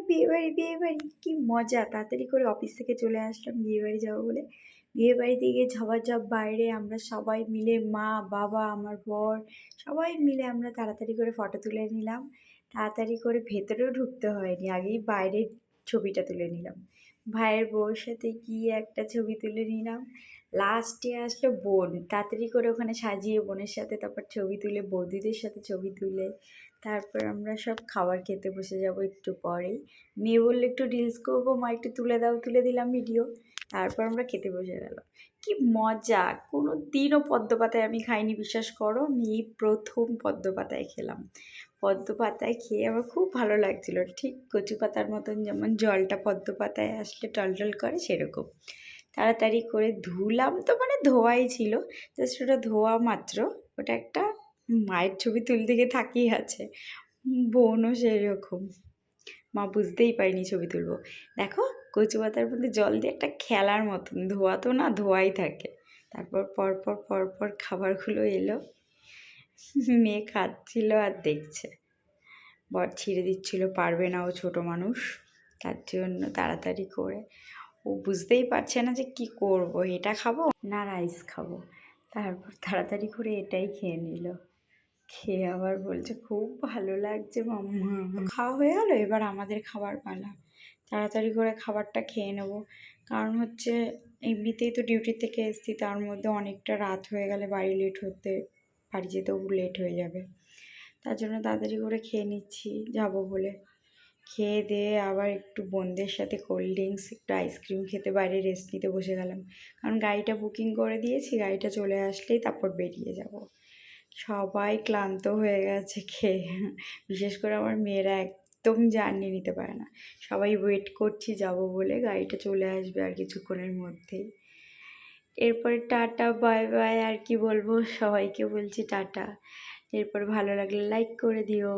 বিয়েবাড়ি বিয়েবাড়ি কী মজা! তাড়াতাড়ি করে অফিস থেকে চলে আসলাম বিয়েবাড়ি যাবো বলে। বিয়েবাড়িতে গিয়ে ঝপাঝপ বাইরে আমরা সবাই মিলে মা, বাবা, আমার বর সবাই মিলে আমরা তাড়াতাড়ি করে ফটো তুলে নিলাম। তাড়াতাড়ি করে ভেতরেও ঢুকতে হয়নি। আগেই বাইরের ছবিটা তুলে নিলাম। ভাইয়ের বউর সাথে গিয়ে একটা ছবি তুলে নিলাম। লাস্টে আসলো বোন। তাড়াতাড়ি করে ওখানে সাজিয়ে বোনের সাথে তারপর ছবি তুলে বৌদিদের সাথে ছবি তুলে তারপর আমরা সব খাবার খেতে বসে যাব একটু পরেই। মেয়ে বলল একটু রিলস করবো, মা একটু তুলে দাও, তুলে দিলাম ভিডিও। তারপর আমরা খেতে বসে গেলাম। কি মজা! কোনো দিনও পদ্ম পাতায় আমি খাইনি, বিশ্বাস করো। আমি এই প্রথম পদ্ম পাতায় খেলাম। পদ্ম পাতায় খেয়ে আমার খুব ভালো লাগছিলো, ঠিক কচু পাতার মতন যেমন জলটা পদ্ম পাতায় আসলে টলটল করে সেরকম। তাড়াতাড়ি করে ধুলাম তো, মানে ধোয়াই ছিল, জাস্ট ওটা ধোয়া মাত্র। ওটা একটা মায়ের ছবি তুলতে গিয়ে তাকিয়ে আছে, বোনও সেরকম। মা বুঝতেই পারিনি ছবি তুলবো। দেখো কচু পাতার মধ্যে জল দিয়ে একটা খেলার মতন, ধোয়া তো না, ধোয়াই থাকে। তারপর পরপর পরপর খাবারগুলো এলো, মেয়ে খাচ্ছিল আর দেখছে। বর ছিঁড়ে দিচ্ছিল, পারবে না, ও ছোটো মানুষ, তার জন্য তাড়াতাড়ি করে। ও বুঝতেই পারছে না যে কি করব, এটা খাবো না রাইস খাবো। তারপর তাড়াতাড়ি করে এটাই খেয়ে নিল। খেয়ে আবার বলছে খুব ভালো লাগছে মাম্মা। খাওয়া হয়ে গেলো, এবার আমাদের খাবার পালা। তাড়াতাড়ি করে খাবারটা খেয়ে নেব, কারণ হচ্ছে এমনিতেই তো ডিউটি থেকে এসেছি, তার মধ্যে অনেকটা রাত হয়ে গেলে বাড়ি বাড়ি যেতেও লেট হয়ে যাবে। তার জন্য তাড়াতাড়ি করে খেয়ে নিচ্ছি যাব বলে। খেয়ে দিয়ে আবার একটু বোনদের সাথে কোল্ড ড্রিঙ্কস, একটু আইসক্রিম খেতে বাইরে রেস্ট নিতে বসে গেলাম, কারণ গাড়িটা বুকিং করে দিয়েছি। গাড়িটা চলে আসলেই তারপর বেরিয়ে যাব। সবাই ক্লান্ত হয়ে গেছে খেয়ে, বিশেষ করে আমার মেয়েরা একদম জার্নি নিতে পারে না। সবাই ওয়েট করছি যাব বলে, গাড়িটা চলে আসবে আর কিছুক্ষণের মধ্যেই। এরপরে টাটা বাই বাই, আর কি বলবো, সবাইকে বলছি টাটা। এরপর ভালো লাগলে লাইক করে দিও।